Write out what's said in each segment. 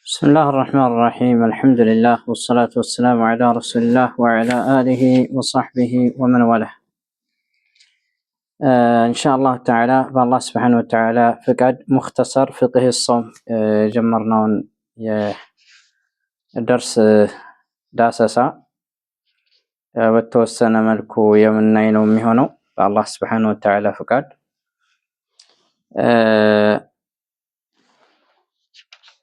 بسم الله الرحمن الرحيم. الحمد لله والصلاة والسلام على رسول الله وعلى آله وصحبه ومن والاه. إن شاء الله تعالى بالله سبحانه وتعالى فقد مختصر فقه الصوم جمرنا درس داسسا በተወሰነ መልኩ የምናይ ነው የሚሆነው በአላህ سبحانه وتعالى فقد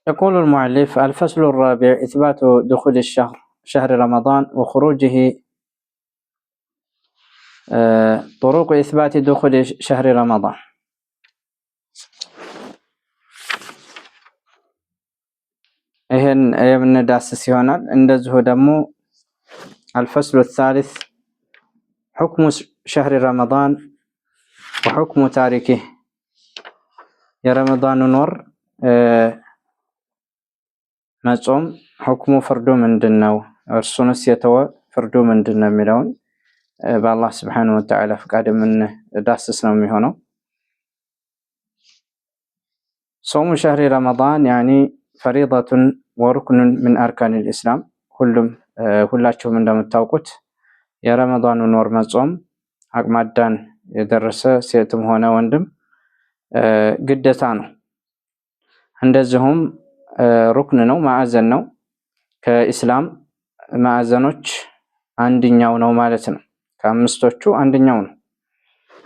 يقول المؤلف: الفصل الرابع: إثبات دخول الشهر شهر رمضان وخروجه. طرق إثبات دخول شهر رمضان. ይህን የምንዳስስ ይሆናል። እንደዚሁ ደግሞ الفصل الثالث: حكم شهر رمضان وحكم تاركه. የረመዳን ወር መጾም ሁክሙ ፍርዱ ምንድነው? እርሱንስ የተወ ፍርዱ ምንድነው የሚለውን በአላህ سبحانه وتعالى ፍቃድ የምንዳስስ ነው የሚሆነው። صوم شهر رمضان يعني فريضة وركن من أركان الإسلام. ሁላችሁም እንደምታውቁት የረመዳንን ወር መጾም አቅመ አዳም የደረሰ ሴትም ሆነ ወንድም ግዴታ ነው። እንደዚሁም ሩክን ነው፣ ማዕዘን ነው። ከኢስላም ማዕዘኖች አንደኛው ነው ማለት ነው። ከአምስቶቹ አንደኛው ነው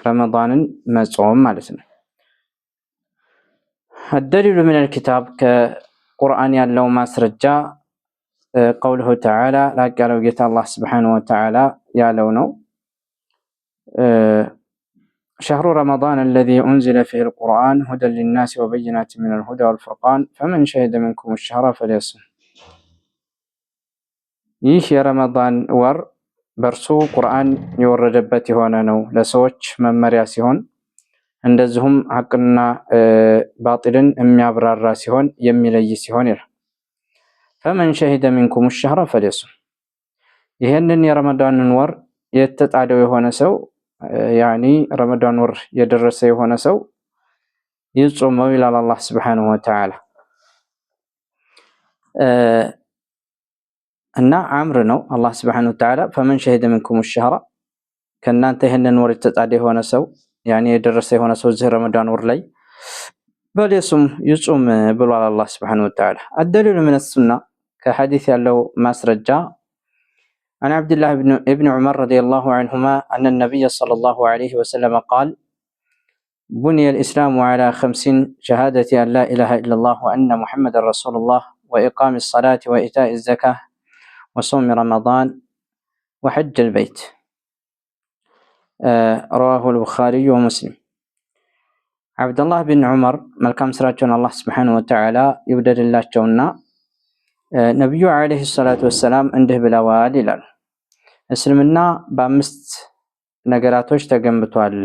ረመዳንን መጾም ማለት ነው። الدليل من الكتاب كقرآن ያለው ማስረጃ قوله تعالى ላቅ ያለው ጌታ አላህ سبحانه وتعالى ያለው ነው። شهر رمضان الذي أنزل فيه القرآن هدى للناس وبينات من الهدى والفرقان فمن شهد منكم الشهر فليصم. ይህ የረመዳን ወር በርሱ ቁርአን የወረደበት የሆነ ነው፣ ለሰዎች መመሪያ ሲሆን እንደዚሁም ሐቅና ባጢልን የሚያብራራ ሲሆን የሚለይ ሲሆን ይላል። فمن شهد منكم الشهر فليصم. ይሄንን የረመዳንን ወር የተጣደው የሆነ ሰው ያኒ ረመዳን ወር የደረሰ የሆነ ሰው ይጾመው ይላል አላህ سبحانه وتعالى። እና አምር ነው አላህ سبحانه وتعالى فمن شهد منكم الشهر ከናንተ ይሄንን ወር የተጣደ የሆነ ሰው ያኒ የደረሰ የሆነ ሰው እዚህ ረመዳን ወር ላይ በለሱም ይጾም ብሏል አላህ سبحانه وتعالى። الدليل من السنة كحديث ያለው ማስረጃ عن عبد الله بن عمر رضي الله عنهما أن النبي صلى الله عليه وسلم قال: بني الإسلام على 5: شهادة أن لا إله إلا الله وأن محمد رسول الله وإقام الصلاة وإيتاء الزكاة وصوم رمضان وحج البيت. رواه البخاري ومسلم. عبد الله بن عمر ملكام سراجون الله سبحانه وتعالى يودد الله جونا ነብዩ አለይሂ ሰላቱ ወሰላም እንዲህ ብለዋል ይላል። እስልምና በአምስት ነገራቶች ተገንብቷል።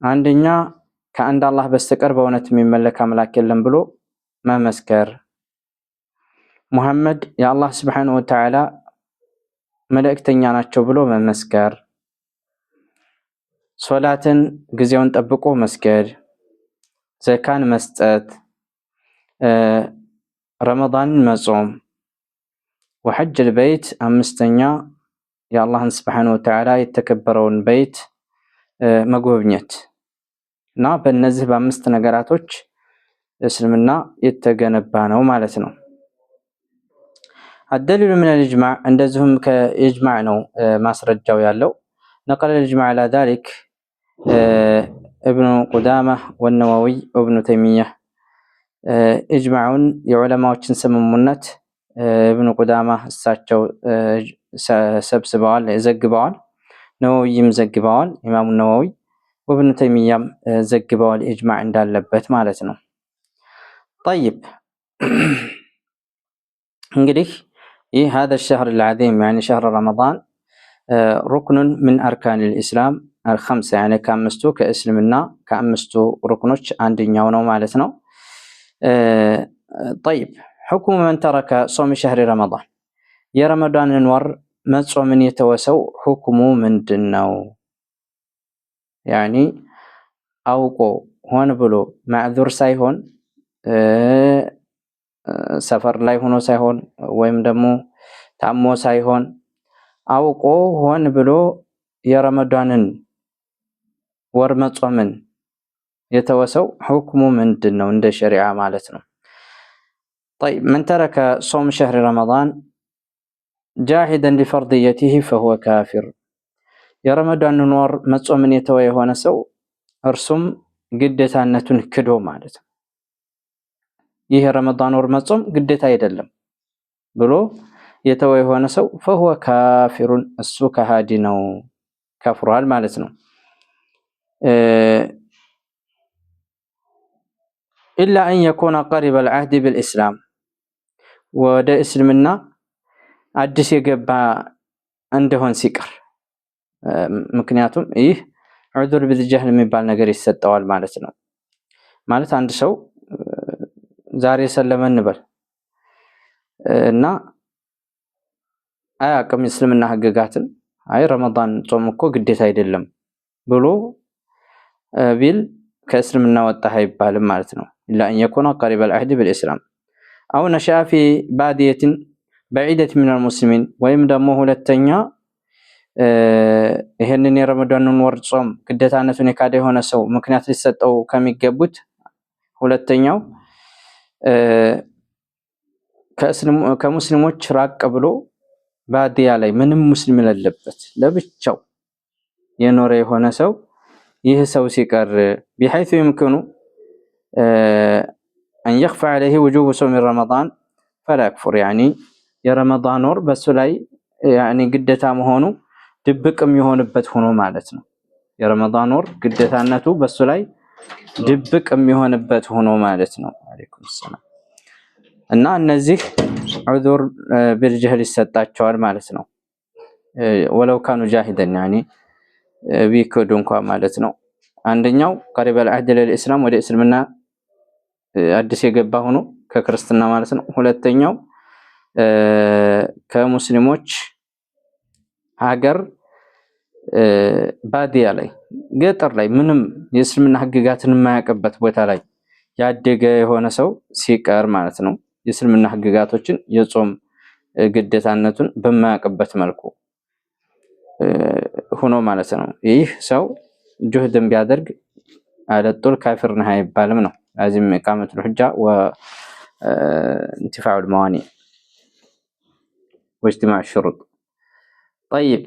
አንደኛ ከአንድ አላህ በስተቀር በእውነት የሚመለክ አምላክ የለም ብሎ መመስከር፣ ሙሐመድ የአላህ سبحانه وتعالى መልእክተኛ ናቸው ብሎ መመስከር፣ ሶላትን ጊዜውን ጠብቆ መስገድ፣ ዘካን መስጠት፣ ረመዳንን መጾም፣ وحج البيت አምስተኛ የአላህን سبحانه وتعالى የተከበረውን ቤት መጎብኘት እና በእነዚህ በአምስት ነገራቶች እስልምና የተገነባ ነው ማለት ነው። الدليل من الإجماع እንደዚሁም ከኢጅማዕ ነው ማስረጃው ያለው። نقل الإجماع على ذلك ابن قدامة والنووي وابن تيمية. ኢጅማዑን የዑለማዎችን ስምምነት ኢብኑ ቁዳማ እሳቸው ሰብስበዋል ዘግበዋል፣ ነወዊም ዘግበዋል፣ ኢማሙ ነወዊ ወብኑ ተይሚያም ዘግበዋል ኢጅማዕ እንዳለበት ማለት ነው። طيب እንግዲህ ይህ هذا الشهر العظيم يعني شهر رمضان ركن من أركان الإسلام الخمسة يعني ከአምስቱ ከእስልምና ከአምስቱ ሩክኖች አንደኛው ነው ማለት ነው። طيب حكم من ترك صوم شهر رمضان. يا رمضان النور መጾምን የተወሰው ሁክሙ ምንድነው? يعني አውቆ ሆን ብሎ ማዕዙር ሳይሆን ሰፈር ላይ ሆኖ ሳይሆን ወይም ደግሞ ታሞ ሳይሆን አውቆ ሆን ብሎ የረመዳንን ወር መጾምን የተወሰው ሁክሙ ምንድነው እንደ ሸሪዓ ማለት ነው? طيب من ترك صوم شهر رمضان جاحدا لفرضيته فهو كافر የረመዳንን ወር መጾምን የተወ የሆነ ሰው እርሱም ግዴታነቱን ክዶ ማለት ነው። ይህ የረመዳን ወር መጾም ግዴታ አይደለም ብሎ የተወ የሆነ ሰው فهو كافر እሱ ከሃዲ ነው ከፍሯል ማለት ነው። إلا أن يكون قرب العهد بالإسلام ወደ እስልምና አዲስ የገባ እንደሆን ሲቀር ምክንያቱም ይህ ዑذር بالجهل የሚባል ነገር ይሰጠዋል ማለት ነው። ማለት አንድ ሰው ዛሬ ሰለመ እንበል እና አያውቅም እስልምና ህግጋትን አይ ረመዳን ጾም እኮ ግዴታ አይደለም ብሎ ቢል ከእስልምና ወጣ አይባልም ማለት ነው። إلا أن يكون قريب العهد بالإسلام أو نشأ في بادية بعيدة من المسلمين ወይም ደግሞ ሁለተኛ ይሄንን የረመዳንን ወር ጾም ግዴታነቱን የካደ የሆነ ሰው ምክንያት ሊሰጠው ከሚገቡት ሁለተኛው ከሙስሊሞች ራቅ ብሎ ባዲያ ላይ ምንም ሙስሊም የሌለበት ለብቻው የኖረ የሆነ ሰው ይህ ሰው ሲቀር بحيث يمكن أن يخفى عليه وجوب صوم رمضان فلا يكفر يعني የረመዳን ወር በሱ ላይ يعني ግዴታ መሆኑ ድብቅም የሆነበት ሆኖ ማለት ነው። የረመዳን ወር ግዴታነቱ በሱ ላይ ድብቅም የሆነበት ሆኖ ማለት ነው። አለይኩም ሰላም እና እነዚህ ዑذር بالجهل ይሰጣቸዋል ማለት ነው። ወለው ካኑ ጃሂደን يعني ቢክዱ እንኳን ማለት ነው። አንደኛው قريب العهد للإسلام ወደ እስልምና አዲስ የገባ ሆኖ ከክርስትና ማለት ነው። ሁለተኛው ከሙስሊሞች ሀገር ባዲያ ላይ ገጠር ላይ ምንም የእስልምና ህግጋትን የማያውቅበት ቦታ ላይ ያደገ የሆነ ሰው ሲቀር ማለት ነው። የእስልምና ህግጋቶችን የጾም ግዴታነቱን በማያውቅበት መልኩ ሆኖ ማለት ነው። ይህ ሰው ጁህድን ቢያደርግ አለጡል ካፊር ነህ አይባልም ነው። لازم إقامة الحجة وانتفاع الموانع واجتماع الشروط. طيب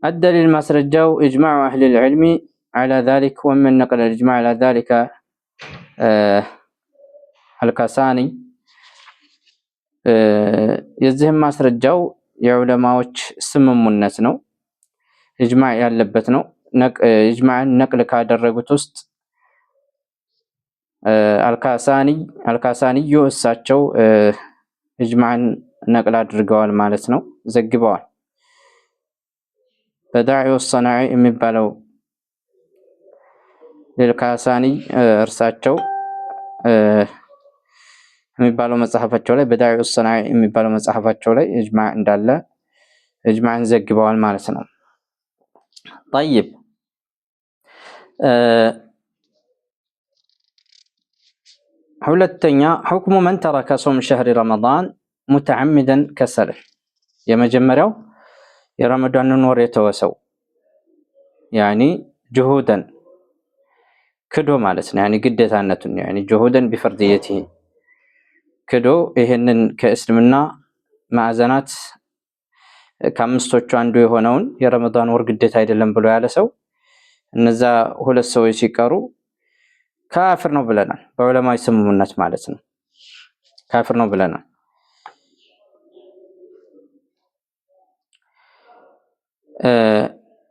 الدليل مسرجو إجماع أهل العلم على ذلك ومن نقل الإجماع على ذلك الكاساني የዚህም ማስረጃው የዑለማዎች ስምምነት ነው። ኢጅማዕ ያለበት ነው። ኢጅማዕን ነቅል ካደረጉት ውስጥ አልካሳኒዩ እሳቸው ኢጅማዕን ነቅል አድርገዋል ማለት ነው፣ ዘግበዋል። በዳዒው ሰናዒ የሚባለው ለልካሳኒ እርሳቸው የሚባለው መጽሐፋቸው ላይ በዳዒው ሰናዒ የሚባለው መጽሐፋቸው ላይ ኢጅማዕ እንዳለ ኢጅማዕን ዘግበዋል ማለት ነው። طيب ሁለተኛ ሁክሙ መን ተረከ ሶም ሸህሪ ረመዳን ሙተዓሚደን ከሰለ። የመጀመሪያው የረመዳንን ወር የተወሰው ያኒ ጁሁደን ክዶ ማለት ነው። ያኒ ግዴታነቱን ያኒ ጁሁደን ቢፈርድየቲሂ ክዶ ይሄንን ከእስልምና ማዕዘናት ከአምስቶቹ አንዱ የሆነውን የረመዳን ወር ግዴታ አይደለም ብሎ ያለ ሰው እነዛ ሁለት ሰዎች ሲቀሩ ካፍር ነው ብለናል። በዑለማዊ ስምምነት ማለት ነው ካፍር ነው ብለናል።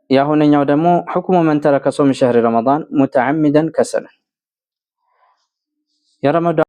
ያሁነኛው ደግሞ ሁክሙ መን ተረከ ሶም ሸህሪ ረመዳን ሙተዓሚደን ከሰለ። የረመዳን